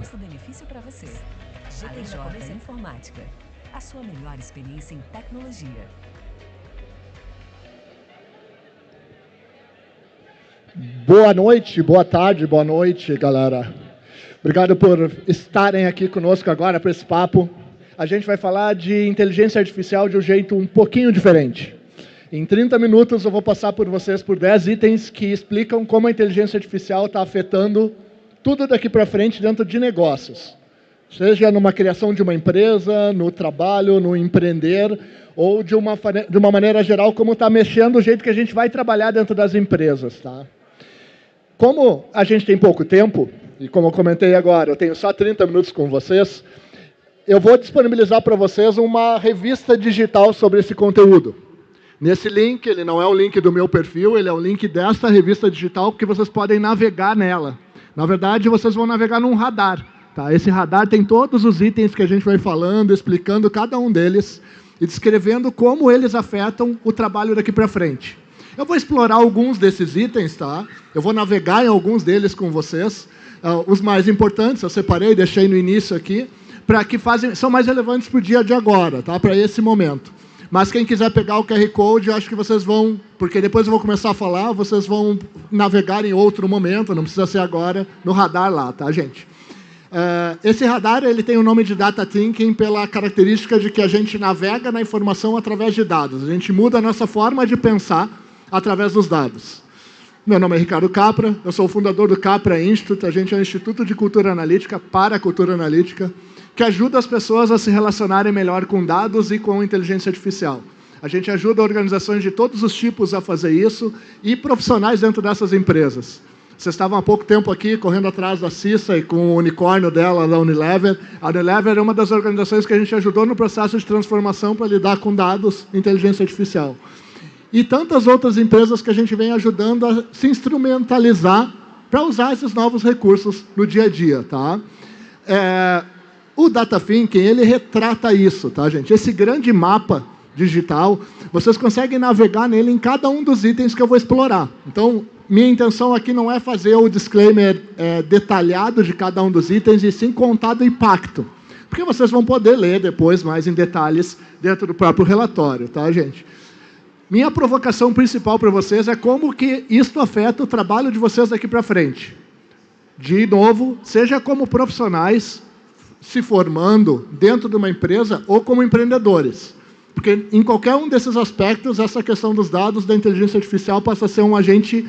custo-benefício para você. GTJ Informática. A sua melhor experiência em tecnologia. Boa noite, boa tarde, boa noite, galera. Obrigado por estarem aqui conosco agora para esse papo. A gente vai falar de inteligência artificial de um jeito um pouquinho diferente. Em 30 minutos eu vou passar por vocês por 10 itens que explicam como a inteligência artificial está afetando tudo daqui para frente dentro de negócios. Seja numa criação de uma empresa, no trabalho, no empreender, ou de uma maneira geral, como está mexendo o jeito que a gente vai trabalhar dentro das empresas. Tá? Como a gente tem pouco tempo, e como eu comentei agora, eu tenho só 30 minutos com vocês, eu vou disponibilizar para vocês uma revista digital sobre esse conteúdo. Nesse link, ele não é o link do meu perfil, ele é o link desta revista digital, porque vocês podem navegar nela. Na verdade, vocês vão navegar num radar. Tá? Esse radar tem todos os itens que a gente vai falando, explicando cada um deles e descrevendo como eles afetam o trabalho daqui para frente. Eu vou explorar alguns desses itens, tá? Eu vou navegar em alguns deles com vocês. Os mais importantes eu separei, deixei no início aqui, para que são mais relevantes para o dia de agora, tá? Para esse momento. Mas quem quiser pegar o QR Code, eu acho que vocês vão, porque depois eu vou começar a falar, vocês vão navegar em outro momento, não precisa ser agora, no radar lá, tá, gente? Esse radar ele tem o nome de Data Thinking pela característica de que a gente navega na informação através de dados. A gente muda a nossa forma de pensar através dos dados. Meu nome é Ricardo Capra, eu sou o fundador do Capra Institute, a gente é um Instituto de Cultura Analítica para a Cultura Analítica, que ajuda as pessoas a se relacionarem melhor com dados e com inteligência artificial. A gente ajuda organizações de todos os tipos a fazer isso e profissionais dentro dessas empresas. Vocês estavam há pouco tempo aqui correndo atrás da Cissa e com o unicórnio dela, da Unilever. A Unilever é uma das organizações que a gente ajudou no processo de transformação para lidar com dados e inteligência artificial. E tantas outras empresas que a gente vem ajudando a se instrumentalizar para usar esses novos recursos no dia a dia. Tá? O Data Thinking, ele retrata isso, tá, gente? Esse grande mapa digital, vocês conseguem navegar nele em cada um dos itens que eu vou explorar. Então, minha intenção aqui não é fazer o disclaimer detalhado de cada um dos itens, e sim contar do impacto. Porque vocês vão poder ler depois mais em detalhes dentro do próprio relatório, tá, gente? Minha provocação principal para vocês é como que isto afeta o trabalho de vocês daqui para frente. De novo, seja como profissionais se formando dentro de uma empresa ou como empreendedores. Porque em qualquer um desses aspectos, essa questão dos dados da inteligência artificial passa a ser um agente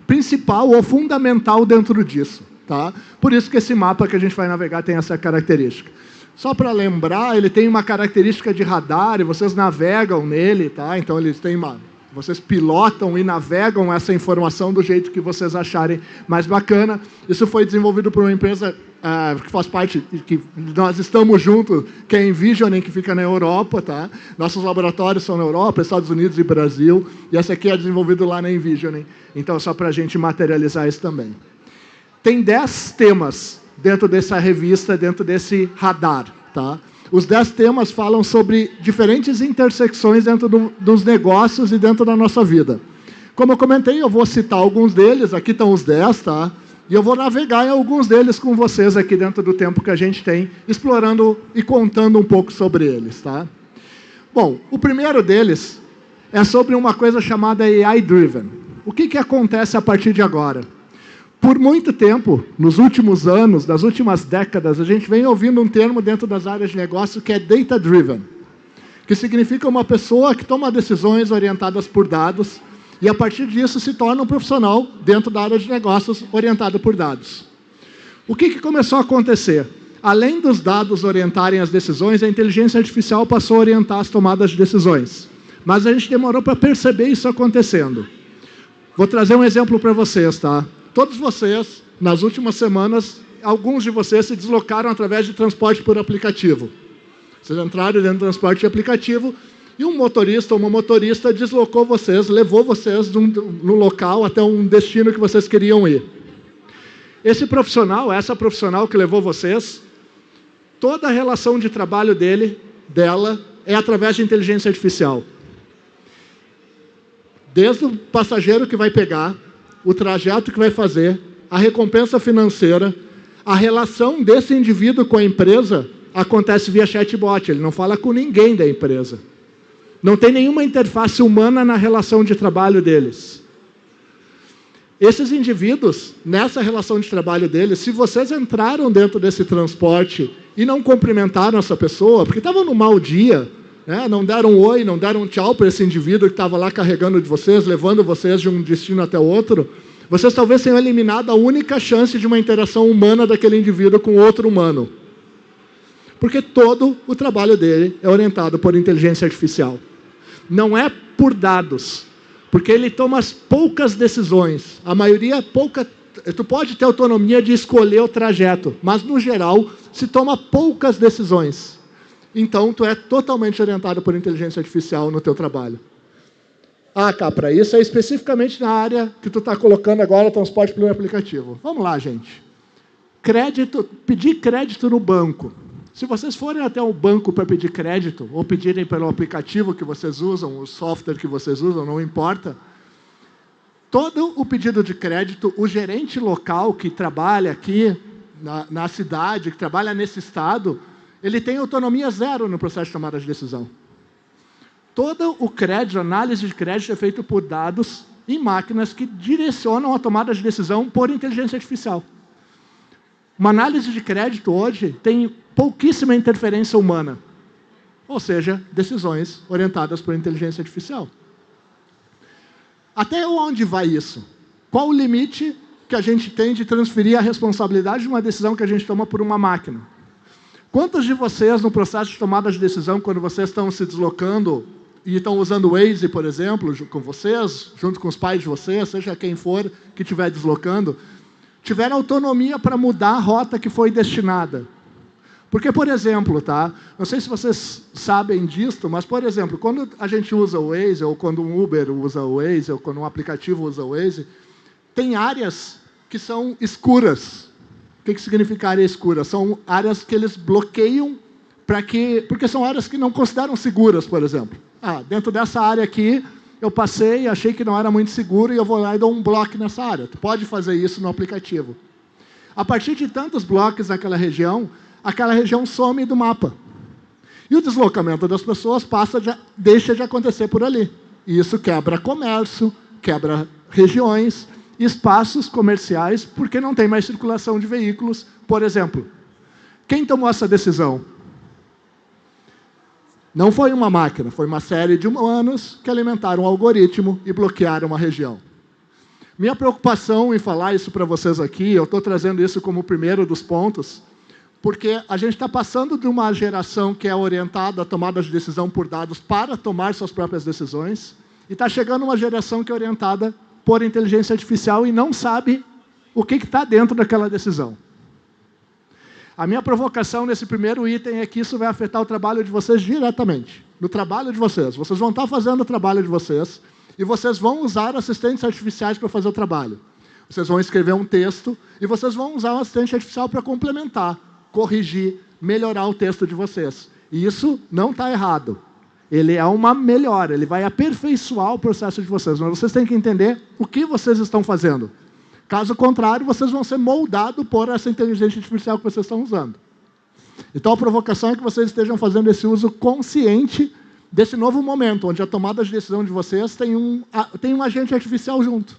principal ou fundamental dentro disso. Tá? Por isso que esse mapa que a gente vai navegar tem essa característica. Só para lembrar, ele tem uma característica de radar e vocês navegam nele, tá? Então vocês pilotam e navegam essa informação do jeito que vocês acharem mais bacana. Isso foi desenvolvido por uma empresa que faz parte, que nós estamos juntos, que é a Envisioning, que fica na Europa. Tá? Nossos laboratórios são na Europa, Estados Unidos e Brasil, e essa aqui é desenvolvida lá na Envisioning. Então, só para a gente materializar isso também. Tem 10 temas dentro dessa revista, dentro desse radar. Tá? Os 10 temas falam sobre diferentes intersecções dentro dos negócios e dentro da nossa vida. Como eu comentei, eu vou citar alguns deles, aqui estão os 10, tá? E eu vou navegar em alguns deles com vocês aqui dentro do tempo que a gente tem, explorando e contando um pouco sobre eles. Tá? Bom, o primeiro deles é sobre uma coisa chamada AI Driven. O que acontece a partir de agora? Por muito tempo, nos últimos anos, nas últimas décadas, a gente vem ouvindo um termo dentro das áreas de negócio que é Data Driven, que significa uma pessoa que toma decisões orientadas por dados e, a partir disso, se torna um profissional dentro da área de negócios orientado por dados. O que começou a acontecer? Além dos dados orientarem as decisões, a inteligência artificial passou a orientar as tomadas de decisões. Mas a gente demorou para perceber isso acontecendo. Vou trazer um exemplo para vocês, tá? Todos vocês, nas últimas semanas, alguns de vocês se deslocaram através de transporte por aplicativo. Vocês entraram dentro do transporte de aplicativo e um motorista ou uma motorista deslocou vocês, levou vocês no local até um destino que vocês queriam ir. Esse profissional, essa profissional que levou vocês, toda a relação de trabalho dela, é através de inteligência artificial. Desde o passageiro que vai pegar, o trajeto que vai fazer, a recompensa financeira, A relação desse indivíduo com a empresa acontece via chatbot, ele não fala com ninguém da empresa. Não tem nenhuma interface humana na relação de trabalho deles. Esses indivíduos, nessa relação de trabalho deles, se vocês entraram dentro desse transporte e não cumprimentaram essa pessoa, porque estavam num mau dia, né, não deram um oi, não deram um tchau para esse indivíduo que estava lá carregando de vocês, levando vocês de um destino até outro, vocês talvez tenham eliminado a única chance de uma interação humana daquele indivíduo com outro humano. Porque todo o trabalho dele é orientado por inteligência artificial. Não é por dados, porque ele toma poucas decisões. A maioria, tu pode ter autonomia de escolher o trajeto, mas, no geral, se toma poucas decisões. Então, tu é totalmente orientado por inteligência artificial no teu trabalho. Ah, Capra, isso é especificamente na área que tu está colocando agora, transporte pelo aplicativo. Vamos lá, gente. Crédito, pedir crédito no banco. Se vocês forem até o banco para pedir crédito, ou pedirem pelo aplicativo que vocês usam, o software que vocês usam, não importa, todo o pedido de crédito, o gerente local que trabalha aqui na cidade, que trabalha nesse estado, ele tem autonomia zero no processo de tomada de decisão. Todo o crédito, a análise de crédito é feito por dados em máquinas que direcionam a tomada de decisão por inteligência artificial. Uma análise de crédito hoje tem pouquíssima interferência humana, ou seja, decisões orientadas por inteligência artificial. Até onde vai isso? Qual o limite que a gente tem de transferir a responsabilidade de uma decisão que a gente toma por uma máquina? Quantos de vocês, no processo de tomada de decisão, quando vocês estão se deslocando e estão usando o Waze, por exemplo, com vocês, junto com os pais de vocês, seja quem for que estiver deslocando, tiveram autonomia para mudar a rota que foi destinada? Porque, por exemplo, tá? Não sei se vocês sabem disso, mas, por exemplo, quando a gente usa o Waze, ou quando um Uber usa o Waze, ou quando um aplicativo usa o Waze, tem áreas que são escuras. O que significa área escura? São áreas que eles bloqueiam porque são áreas que não consideram seguras, por exemplo. Dentro dessa área aqui, eu passei, achei que não era muito seguro, e eu vou lá e dou um bloco nessa área. Tu pode fazer isso no aplicativo. A partir de tantos blocos naquela região, aquela região some do mapa. E o deslocamento das pessoas deixa de acontecer por ali. E isso quebra comércio, quebra regiões, espaços comerciais, porque não tem mais circulação de veículos, por exemplo. Quem tomou essa decisão? Não foi uma máquina, foi uma série de humanos que alimentaram um algoritmo e bloquearam uma região. Minha preocupação em falar isso para vocês aqui, eu estou trazendo isso como o primeiro dos pontos, porque a gente está passando de uma geração que é orientada à tomada de decisão por dados para tomar suas próprias decisões, e está chegando uma geração que é orientada por inteligência artificial e não sabe o que está dentro daquela decisão. A minha provocação nesse primeiro item é que isso vai afetar o trabalho de vocês diretamente. No trabalho de vocês. Vocês vão estar fazendo o trabalho de vocês e vocês vão usar assistentes artificiais para fazer o trabalho. Vocês vão escrever um texto e vocês vão usar um assistente artificial para complementar, corrigir, melhorar o texto de vocês. E isso não está errado. Ele é uma melhora, ele vai aperfeiçoar o processo de vocês. Mas vocês têm que entender o que vocês estão fazendo. Caso contrário, vocês vão ser moldados por essa inteligência artificial que vocês estão usando. Então, a provocação é que vocês estejam fazendo esse uso consciente desse novo momento, onde a tomada de decisão de vocês tem um agente artificial junto.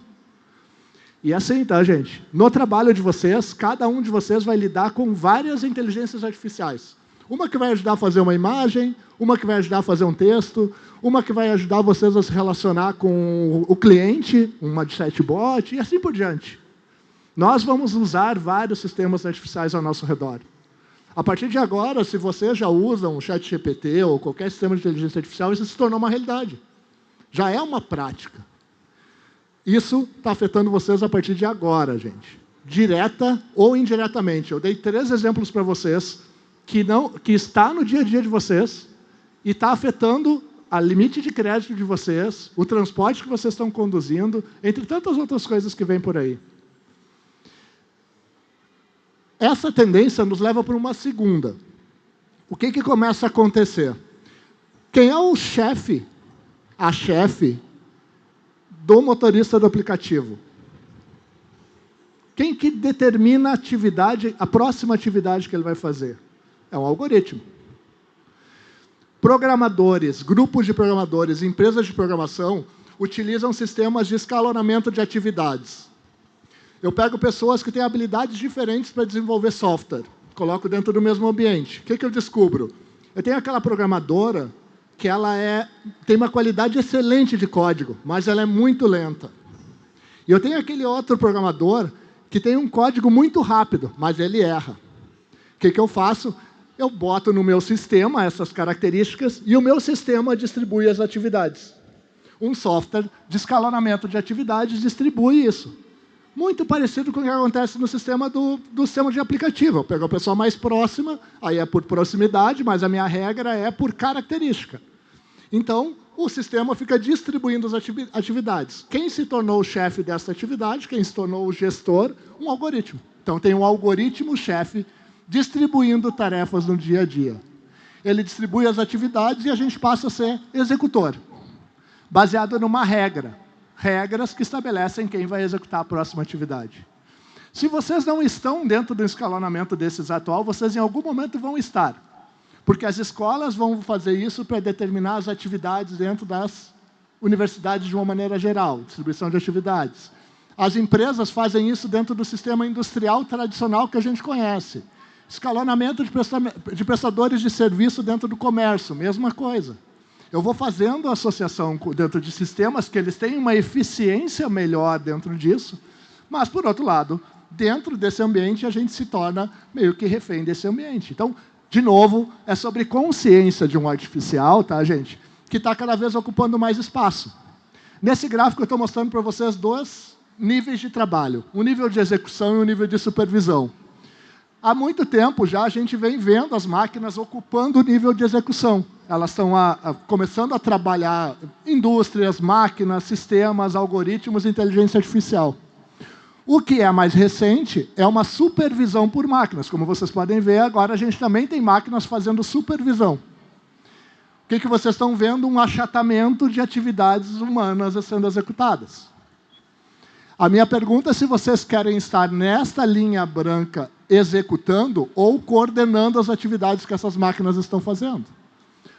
E assim, tá, gente? No trabalho de vocês, cada um de vocês vai lidar com várias inteligências artificiais. Uma que vai ajudar a fazer uma imagem, uma que vai ajudar a fazer um texto, uma que vai ajudar vocês a se relacionar com o cliente, uma de chatbot, e assim por diante. Nós vamos usar vários sistemas artificiais ao nosso redor. A partir de agora, se vocês já usam o ChatGPT ou qualquer sistema de inteligência artificial, isso se tornou uma realidade. Já é uma prática. Isso está afetando vocês a partir de agora, gente. Direta ou indiretamente. Eu dei 3 exemplos para vocês que está no dia a dia de vocês e está afetando a limite de crédito de vocês, o transporte que vocês estão conduzindo, entre tantas outras coisas que vêm por aí. Essa tendência nos leva para uma segunda. O que começa a acontecer? Quem é o chefe, a chefe do motorista do aplicativo? Quem que determina a atividade, a próxima atividade que ele vai fazer? É um algoritmo. Programadores, grupos de programadores, empresas de programação utilizam sistemas de escalonamento de atividades. Eu pego pessoas que têm habilidades diferentes para desenvolver software, coloco dentro do mesmo ambiente. O que eu descubro? Eu tenho aquela programadora que ela tem uma qualidade excelente de código, mas ela é muito lenta. E eu tenho aquele outro programador que tem um código muito rápido, mas ele erra. O que eu faço? Eu boto no meu sistema essas características e o meu sistema distribui as atividades. Um software de escalonamento de atividades distribui isso. Muito parecido com o que acontece no sistema do sistema de aplicativo. Eu pego a pessoa mais próxima, aí é por proximidade, mas a minha regra é por característica. Então, o sistema fica distribuindo as atividades. Quem se tornou o chefe dessa atividade, quem se tornou o gestor, um algoritmo. Então, tem um algoritmo-chefe distribuindo tarefas no dia a dia. Ele distribui as atividades e a gente passa a ser executor, baseado numa regra. Regras que estabelecem quem vai executar a próxima atividade. Se vocês não estão dentro do escalonamento desses atual, vocês em algum momento vão estar. Porque as escolas vão fazer isso para determinar as atividades dentro das universidades de uma maneira geral, distribuição de atividades. As empresas fazem isso dentro do sistema industrial tradicional que a gente conhece. Escalonamento de prestadores de serviço dentro do comércio, mesma coisa. Eu vou fazendo associação dentro de sistemas que eles têm uma eficiência melhor dentro disso, mas, por outro lado, dentro desse ambiente, a gente se torna meio que refém desse ambiente. Então, de novo, é sobre consciência de um artificial, tá, gente? Que está cada vez ocupando mais espaço. Nesse gráfico, eu estou mostrando para vocês dois níveis de trabalho. Um nível de execução e um nível de supervisão. Há muito tempo já a gente vem vendo as máquinas ocupando o nível de execução. Elas estão começando a trabalhar indústrias, máquinas, sistemas, algoritmos, inteligência artificial. O que é mais recente é uma supervisão por máquinas. Como vocês podem ver, agora a gente também tem máquinas fazendo supervisão. O que vocês estão vendo? Um achatamento de atividades humanas sendo executadas. A minha pergunta é se vocês querem estar nesta linha branca executando ou coordenando as atividades que essas máquinas estão fazendo.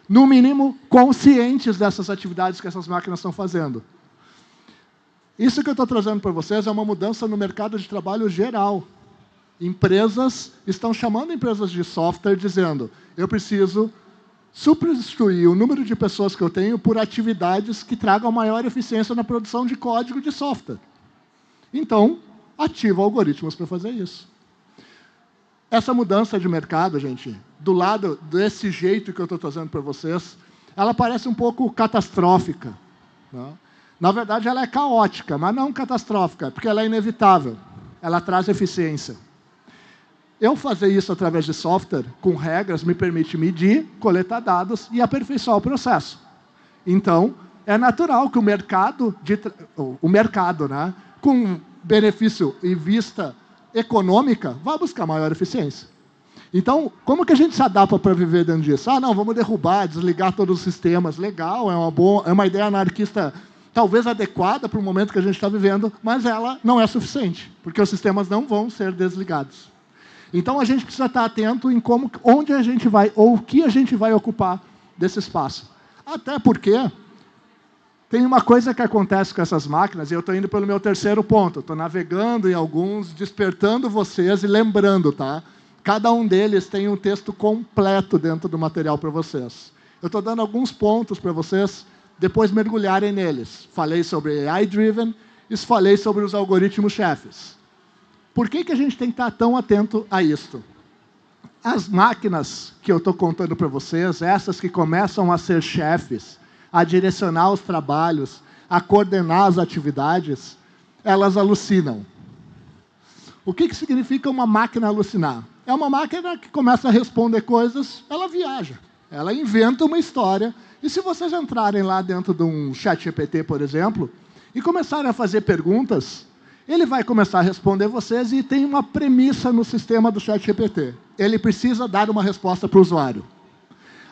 No mínimo, conscientes dessas atividades que essas máquinas estão fazendo. Isso que eu estou trazendo para vocês é uma mudança no mercado de trabalho geral. Empresas estão chamando empresas de software dizendo: eu preciso substituir o número de pessoas que eu tenho por atividades que tragam maior eficiência na produção de código de software. Então, ativa algoritmos para fazer isso. Essa mudança de mercado, gente, do lado desse jeito que eu estou trazendo para vocês, ela parece um pouco catastrófica, né? Na verdade, ela é caótica, mas não catastrófica, porque ela é inevitável. Ela traz eficiência. Eu fazer isso através de software, com regras, me permite medir, coletar dados e aperfeiçoar o processo. Então, é natural que o mercado, né, com benefício e vista econômica, vai buscar maior eficiência. Então, como que a gente se adapta para viver dentro disso? Ah, não, vamos derrubar, desligar todos os sistemas. Legal, é uma ideia anarquista talvez adequada para o momento que a gente está vivendo, mas ela não é suficiente, porque os sistemas não vão ser desligados. Então, a gente precisa estar atento em onde a gente vai, ou o que a gente vai ocupar desse espaço. Até porque tem uma coisa que acontece com essas máquinas, e eu estou indo pelo meu terceiro ponto, estou navegando em alguns, despertando vocês e lembrando, tá? Cada um deles tem um texto completo dentro do material para vocês. Eu estou dando alguns pontos para vocês depois mergulharem neles. Falei sobre AI-driven e falei sobre os algoritmos chefes. Por que a gente tem que estar tão atento a isto? As máquinas que eu estou contando para vocês, essas que começam a ser chefes, a direcionar os trabalhos, a coordenar as atividades, elas alucinam. O que significa uma máquina alucinar? É uma máquina que começa a responder coisas, ela viaja, ela inventa uma história. E se vocês entrarem lá dentro de um ChatGPT, por exemplo, e começarem a fazer perguntas, ele vai começar a responder vocês e tem uma premissa no sistema do ChatGPT. Ele precisa dar uma resposta para o usuário.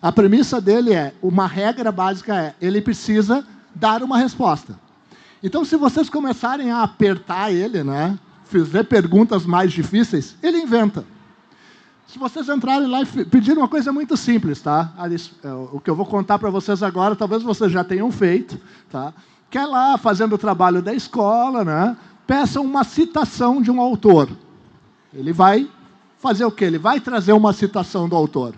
A premissa dele uma regra básica ele precisa dar uma resposta. Então, se vocês começarem a apertar ele, né, fizer perguntas mais difíceis, ele inventa. Se vocês entrarem lá e pedirem uma coisa muito simples, tá? O que eu vou contar para vocês agora, talvez vocês já tenham feito, tá? Que é lá, fazendo o trabalho da escola, né? Peçam uma citação de um autor. Ele vai fazer o quê? Ele vai trazer uma citação do autor.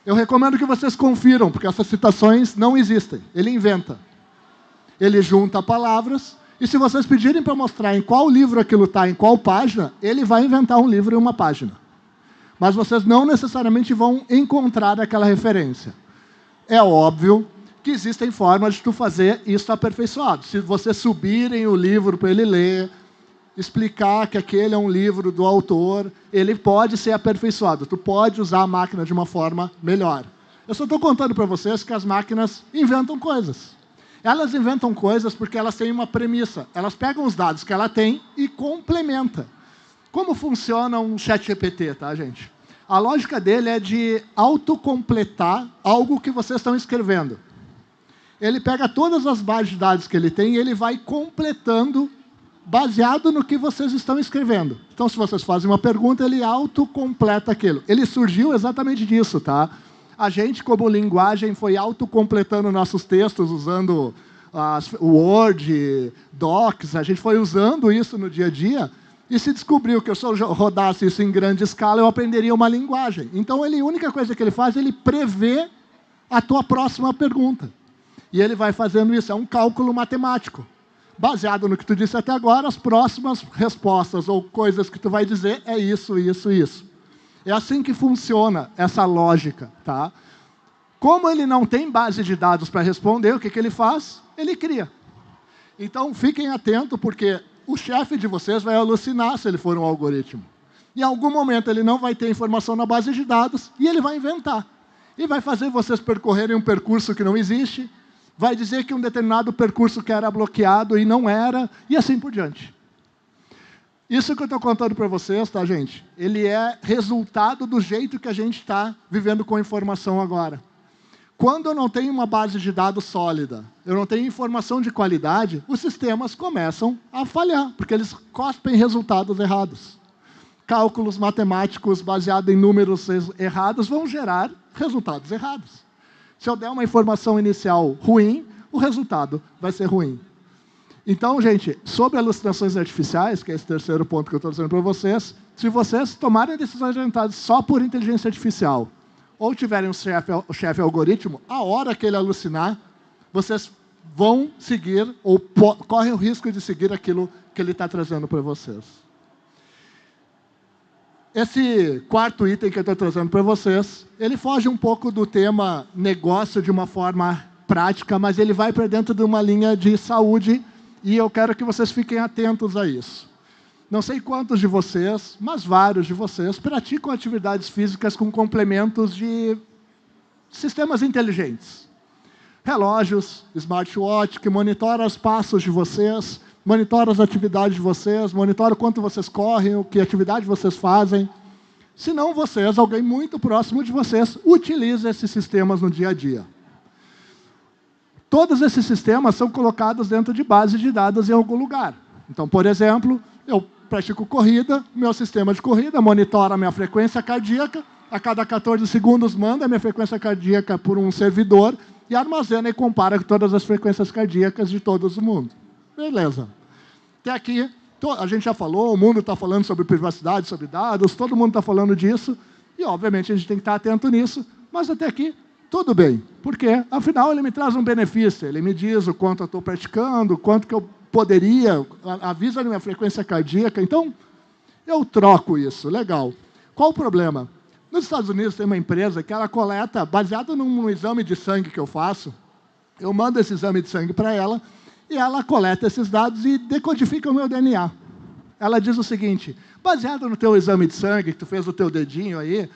Eu recomendo que vocês confiram, porque essas citações não existem. Ele inventa. Ele junta palavras, e se vocês pedirem para mostrar em qual livro aquilo está, em qual página, ele vai inventar um livro e uma página. Mas vocês não necessariamente vão encontrar aquela referência. É óbvio que existem formas de tu fazer isso aperfeiçoado. Se vocês subirem o livro para ele ler, explicar que aquele é um livro do autor, ele pode ser aperfeiçoado. Tu pode usar a máquina de uma forma melhor. Eu só estou contando para vocês que as máquinas inventam coisas. Elas inventam coisas porque elas têm uma premissa. Elas pegam os dados que ela tem e complementam. Como funciona um ChatGPT, tá, gente? A lógica dele é de autocompletar algo que vocês estão escrevendo. Ele pega todas as bases de dados que ele tem e ele vai completando baseado no que vocês estão escrevendo. Então, se vocês fazem uma pergunta, ele autocompleta aquilo. Ele surgiu exatamente disso, tá? A gente, como linguagem, foi autocompletando nossos textos usando o Word, Docs. A gente foi usando isso no dia a dia. E se descobriu que se eu rodasse isso em grande escala, eu aprenderia uma linguagem. Então, a única coisa que ele faz, ele prevê a tua próxima pergunta. E ele vai fazendo isso, é um cálculo matemático. Baseado no que tu disse até agora, as próximas respostas ou coisas que tu vai dizer é isso, isso, isso. É assim que funciona essa lógica, tá? Como ele não tem base de dados para responder, o que ele faz? Ele cria. Então, fiquem atentos, porque o chefe de vocês vai alucinar se ele for um algoritmo. Em algum momento ele não vai ter informação na base de dados e ele vai inventar. E vai fazer vocês percorrerem um percurso que não existe, vai dizer que um determinado percurso que era bloqueado e não era, e assim por diante. Isso que eu estou contando para vocês, tá, gente? Ele é resultado do jeito que a gente está vivendo com informação agora. Quando eu não tenho uma base de dados sólida, eu não tenho informação de qualidade, os sistemas começam a falhar, porque eles cospem resultados errados. Cálculos matemáticos baseados em números errados vão gerar resultados errados. Se eu der uma informação inicial ruim, o resultado vai ser ruim. Então, gente, sobre alucinações artificiais, que é esse terceiro ponto que eu estou dizendo para vocês, se vocês tomarem decisões orientadas só por inteligência artificial, ou tiverem um chefe algoritmo, a hora que ele alucinar, vocês vão seguir, ou correm o risco de seguir aquilo que ele está trazendo para vocês. Esse quarto item que eu estou trazendo para vocês, ele foge um pouco do tema negócio de uma forma prática, mas ele vai para dentro de uma linha de saúde, e eu quero que vocês fiquem atentos a isso. Não sei quantos de vocês, mas vários de vocês, praticam atividades físicas com complementos de sistemas inteligentes. Relógios, smartwatch, que monitoram os passos de vocês, monitoram as atividades de vocês, monitoram o quanto vocês correm, o que atividade vocês fazem. Se não vocês, alguém muito próximo de vocês, utiliza esses sistemas no dia a dia. Todos esses sistemas são colocados dentro de bases de dados em algum lugar. Então, por exemplo, eu pratico corrida, meu sistema de corrida monitora a minha frequência cardíaca, a cada 14 segundos manda a minha frequência cardíaca por um servidor e armazena e compara com todas as frequências cardíacas de todo o mundo. Beleza. Até aqui, a gente já falou, o mundo está falando sobre privacidade, sobre dados, todo mundo está falando disso, e obviamente a gente tem que estar atento nisso, mas até aqui, tudo bem. Por quê? Afinal, ele me traz um benefício, ele me diz o quanto eu estou praticando, o quanto que eu poderia, avisa a minha frequência cardíaca, então eu troco isso, legal. Qual o problema? Nos Estados Unidos tem uma empresa que ela coleta, baseado num exame de sangue que eu faço, eu mando esse exame de sangue para ela, e ela coleta esses dados e decodifica o meu DNA. Ela diz o seguinte, baseado no teu exame de sangue, que tu fez o teu dedinho aí,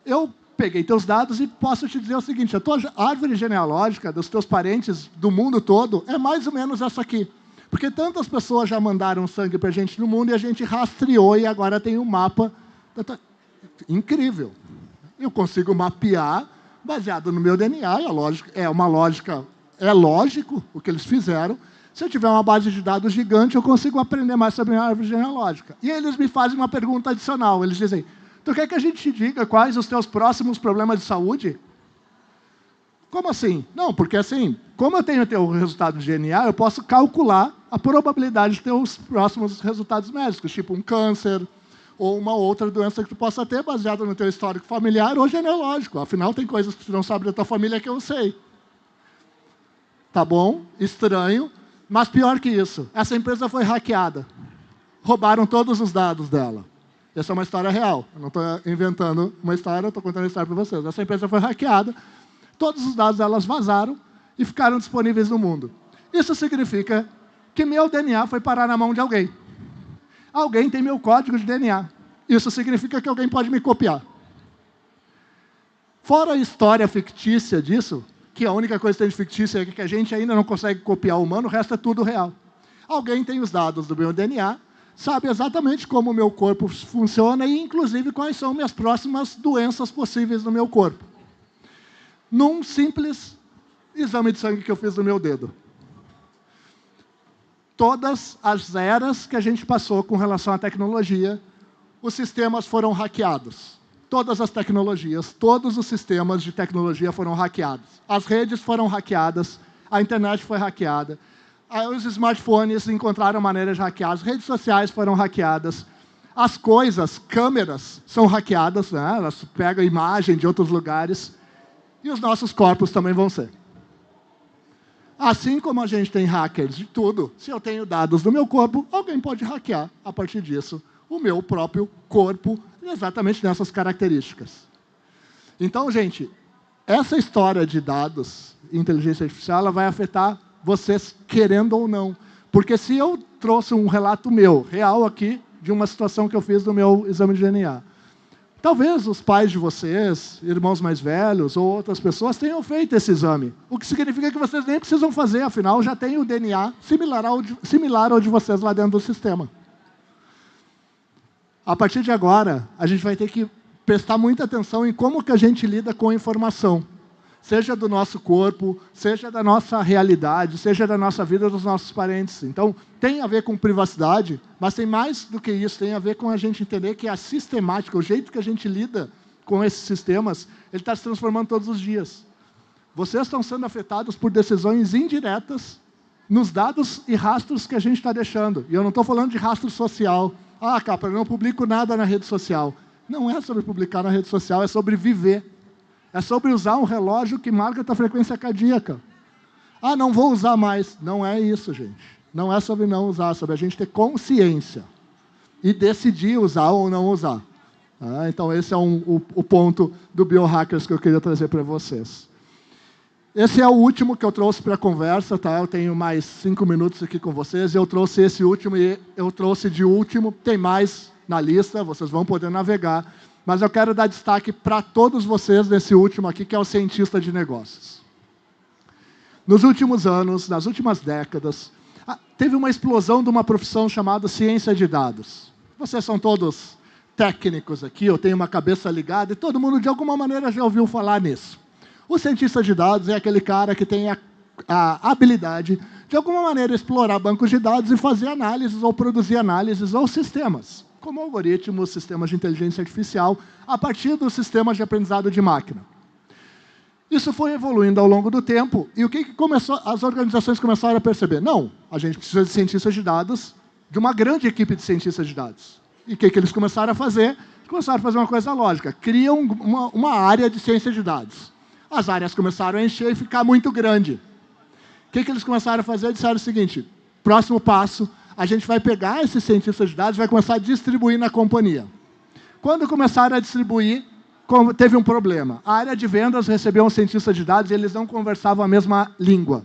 eu peguei teus dados e posso te dizer o seguinte, a tua árvore genealógica dos teus parentes do mundo todo é mais ou menos essa aqui. Porque tantas pessoas já mandaram sangue para a gente no mundo e a gente rastreou e agora tem um mapa. Incrível. Eu consigo mapear baseado no meu DNA, é lógico o que eles fizeram. Se eu tiver uma base de dados gigante, eu consigo aprender mais sobre a árvore genealógica. E eles me fazem uma pergunta adicional. Eles dizem, tu quer que a gente te diga quais os teus próximos problemas de saúde? Como assim? Não, porque assim, como eu tenho o teu resultado de DNA, eu posso calcular a probabilidade de ter os próximos resultados médicos, tipo um câncer ou uma outra doença que tu possa ter, baseada no teu histórico familiar ou genealógico. Afinal, tem coisas que tu não sabe da tua família que eu sei. Tá bom? Estranho. Mas pior que isso, essa empresa foi hackeada. Roubaram todos os dados dela. Essa é uma história real. Eu não estou inventando uma história, estou contando a história para vocês. Essa empresa foi hackeada, todos os dados delas vazaram e ficaram disponíveis no mundo. Isso significa que meu DNA foi parar na mão de alguém. Alguém tem meu código de DNA. Isso significa que alguém pode me copiar. Fora a história fictícia disso, que a única coisa que tem de fictícia é que a gente ainda não consegue copiar o humano, o resto é tudo real. Alguém tem os dados do meu DNA, sabe exatamente como o meu corpo funciona e, inclusive, quais são minhas próximas doenças possíveis no meu corpo. Num simples exame de sangue que eu fiz no meu dedo. Todas as eras que a gente passou com relação à tecnologia, os sistemas foram hackeados. Todas as tecnologias, todos os sistemas de tecnologia foram hackeados. As redes foram hackeadas, a internet foi hackeada, os smartphones encontraram maneiras de hackear, as redes sociais foram hackeadas, as coisas, câmeras, são hackeadas, né? Elas pegam imagem de outros lugares, e os nossos corpos também vão ser. Assim como a gente tem hackers de tudo, se eu tenho dados do meu corpo, alguém pode hackear, a partir disso, o meu próprio corpo, exatamente nessas características. Então, gente, essa história de dados, inteligência artificial, ela vai afetar vocês querendo ou não. Porque se eu trouxe um relato meu, real aqui, de uma situação que eu fiz no meu exame de DNA, talvez os pais de vocês, irmãos mais velhos ou outras pessoas tenham feito esse exame. O que significa que vocês nem precisam fazer, afinal, já tem o DNA similar ao de vocês lá dentro do sistema. A partir de agora, a gente vai ter que prestar muita atenção em como que a gente lida com a informação. Seja do nosso corpo, seja da nossa realidade, seja da nossa vida, dos nossos parentes. Então, tem a ver com privacidade, mas tem mais do que isso, tem a ver com a gente entender que a sistemática, o jeito que a gente lida com esses sistemas, ele está se transformando todos os dias. Vocês estão sendo afetados por decisões indiretas nos dados e rastros que a gente está deixando. E eu não estou falando de rastro social. Ah, Capra, eu não publico nada na rede social. Não é sobre publicar na rede social, é sobre viver. É sobre usar um relógio que marca a tua frequência cardíaca. Ah, não vou usar mais. Não é isso, gente. Não é sobre não usar, é sobre a gente ter consciência e decidir usar ou não usar. Ah, então, esse é o ponto do Biohackers que eu queria trazer para vocês. Esse é o último que eu trouxe para a conversa, tá? Eu tenho mais 5 minutos aqui com vocês. Eu trouxe esse último e eu trouxe de último. Tem mais na lista, vocês vão poder navegar. Mas eu quero dar destaque para todos vocês nesse último aqui, que é o cientista de negócios. Nos últimos anos, nas últimas décadas, teve uma explosão de uma profissão chamada ciência de dados. Vocês são todos técnicos aqui, eu tenho uma cabeça ligada, e todo mundo de alguma maneira já ouviu falar nisso. O cientista de dados é aquele cara que tem a habilidade de alguma maneira explorar bancos de dados e fazer análises ou produzir análises ou sistemas, como algoritmos, sistemas de inteligência artificial, a partir dos sistemas de aprendizado de máquina. Isso foi evoluindo ao longo do tempo, e o que começou? As organizações começaram a perceber, não, a gente precisa de cientistas de dados, de uma grande equipe de cientistas de dados. E o que eles começaram a fazer? Começaram a fazer uma coisa lógica, criam uma área de ciência de dados. As áreas começaram a encher e ficar muito grande. O que eles começaram a fazer? Disseram o seguinte, próximo passo, a gente vai pegar esses cientistas de dados e vai começar a distribuir na companhia. Quando começaram a distribuir, teve um problema. A área de vendas recebeu um cientista de dados e eles não conversavam a mesma língua.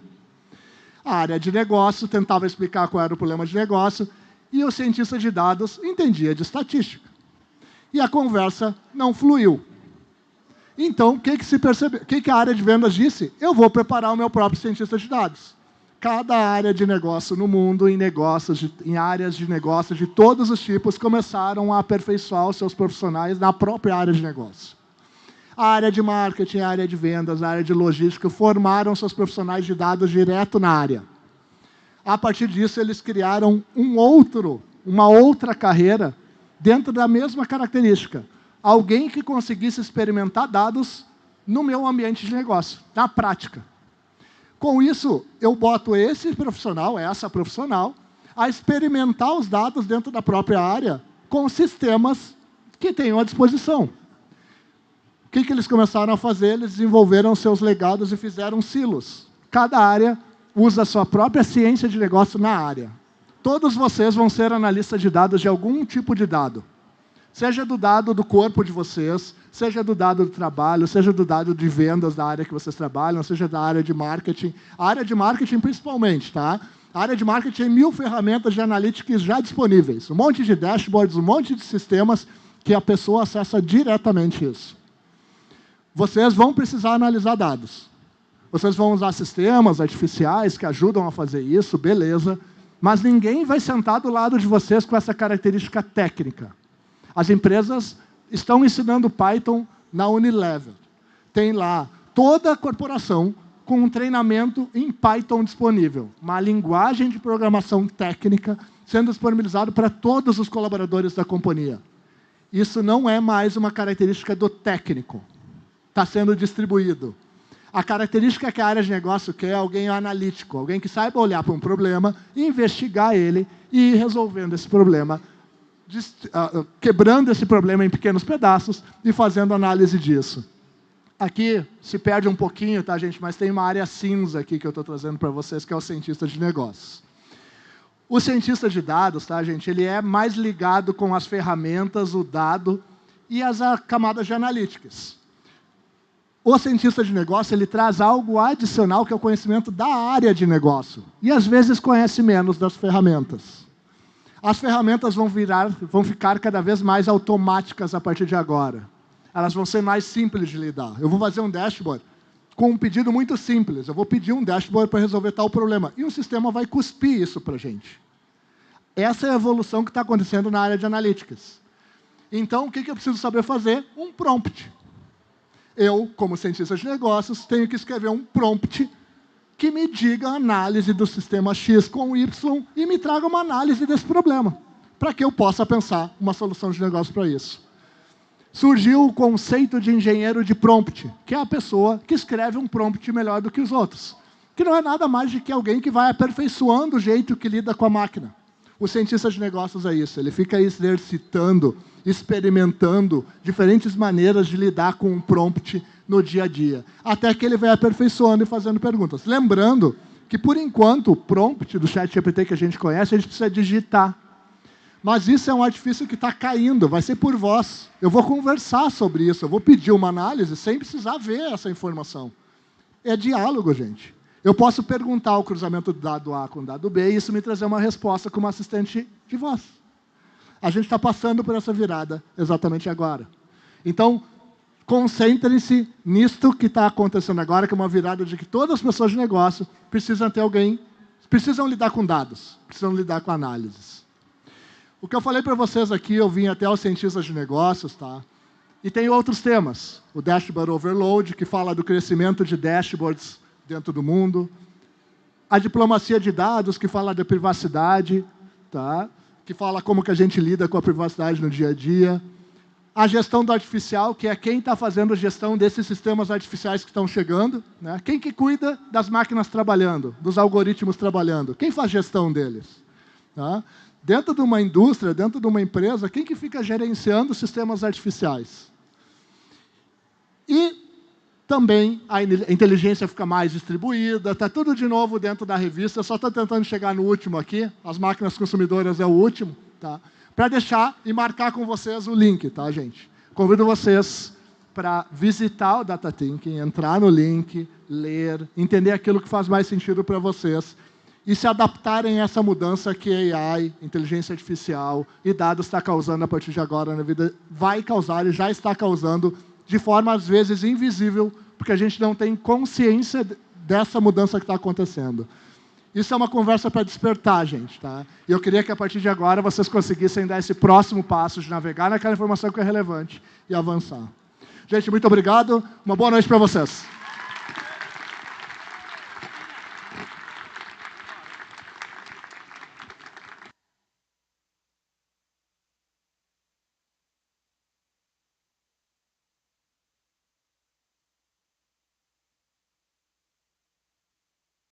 A área de negócio tentava explicar qual era o problema de negócio e o cientista de dados entendia de estatística. E a conversa não fluiu. Então, o que a área de vendas disse? Eu vou preparar o meu próprio cientista de dados. Cada área de negócio no mundo, em áreas de negócio de todos os tipos, começaram a aperfeiçoar os seus profissionais na própria área de negócio. A área de marketing, a área de vendas, a área de logística formaram seus profissionais de dados direto na área. A partir disso, eles criaram uma outra carreira dentro da mesma característica. Alguém que conseguisse experimentar dados no meu ambiente de negócio, na prática. Com isso, eu boto esse profissional, essa profissional, a experimentar os dados dentro da própria área com sistemas que tenham à disposição. O que eles começaram a fazer? Eles desenvolveram seus legados e fizeram silos. Cada área usa a sua própria ciência de negócio na área. Todos vocês vão ser analistas de dados de algum tipo de dado. Seja do dado do corpo de vocês, seja do dado do trabalho, seja do dado de vendas da área que vocês trabalham, seja da área de marketing. A área de marketing principalmente, tá? A área de marketing tem 1000 ferramentas de analytics já disponíveis. Um monte de dashboards, um monte de sistemas que a pessoa acessa diretamente isso. Vocês vão precisar analisar dados. Vocês vão usar sistemas artificiais que ajudam a fazer isso, beleza. Mas ninguém vai sentar do lado de vocês com essa característica técnica. As empresas estão ensinando Python na Unilever. Tem lá toda a corporação com um treinamento em Python disponível. Uma linguagem de programação técnica sendo disponibilizado para todos os colaboradores da companhia. Isso não é mais uma característica do técnico. Está sendo distribuído. A característica que a área de negócio quer é alguém analítico, alguém que saiba olhar para um problema, investigar ele e ir resolvendo esse problema, quebrando esse problema em pequenos pedaços e fazendo análise disso. Aqui se perde um pouquinho, tá, gente? Mas tem uma área cinza aqui que eu estou trazendo para vocês, que é o cientista de negócios. O cientista de dados, tá, gente? Ele é mais ligado com as ferramentas, o dado e as camadas de analytics. O cientista de negócio, ele traz algo adicional, que é o conhecimento da área de negócio. E, às vezes, conhece menos das ferramentas. As ferramentas vão ficar cada vez mais automáticas a partir de agora. Elas vão ser mais simples de lidar. Eu vou fazer um dashboard com um pedido muito simples. Eu vou pedir um dashboard para resolver tal problema. E o sistema vai cuspir isso para a gente. Essa é a evolução que está acontecendo na área de analytics. Então, o que eu preciso saber fazer? Um prompt. Eu, como cientista de negócios, tenho que escrever um prompt que me diga a análise do sistema X com Y e me traga uma análise desse problema, para que eu possa pensar uma solução de negócio para isso. Surgiu o conceito de engenheiro de prompt, que é a pessoa que escreve um prompt melhor do que os outros, que não é nada mais do que alguém que vai aperfeiçoando o jeito que lida com a máquina. O cientista de negócios é isso, ele fica exercitando, experimentando diferentes maneiras de lidar com um prompt no dia a dia, até que ele vai aperfeiçoando e fazendo perguntas. Lembrando que, por enquanto, o prompt do ChatGPT que a gente conhece, a gente precisa digitar. Mas isso é um artifício que está caindo, vai ser por voz. Eu vou conversar sobre isso, eu vou pedir uma análise sem precisar ver essa informação. É diálogo, gente. Eu posso perguntar o cruzamento do dado A com o dado B e isso me trazer uma resposta como assistente de voz. A gente está passando por essa virada exatamente agora. Então, concentrem-se nisto que está acontecendo agora, que é uma virada de que todas as pessoas de negócio precisam ter alguém, precisam lidar com dados, precisam lidar com análises. O que eu falei para vocês aqui, eu vim até os cientistas de negócios, tá? E tem outros temas. O Dashboard Overload, que fala do crescimento de dashboards dentro do mundo. A diplomacia de dados, que fala da privacidade, tá? Que fala como que a gente lida com a privacidade no dia a dia. A gestão do artificial, que é quem está fazendo a gestão desses sistemas artificiais que estão chegando, né? Quem que cuida das máquinas trabalhando, dos algoritmos trabalhando? Quem faz gestão deles? Tá? Dentro de uma indústria, dentro de uma empresa, quem que fica gerenciando sistemas artificiais? E também a inteligência fica mais distribuída, está tudo de novo dentro da revista, eu só estou tentando chegar no último aqui, as máquinas consumidoras é o último, tá? Para deixar e marcar com vocês o link, tá, gente? Convido vocês para visitar o Data Thinking, entrar no link, ler, entender aquilo que faz mais sentido para vocês e se adaptarem a essa mudança que AI, inteligência artificial e dados está causando a partir de agora na vida, vai causar e já está causando de forma, às vezes, invisível, porque a gente não tem consciência dessa mudança que está acontecendo. Isso é uma conversa para despertar, gente, tá? E eu queria que, a partir de agora, vocês conseguissem dar esse próximo passo de navegar naquela informação que é relevante e avançar. Gente, muito obrigado. Uma boa noite para vocês.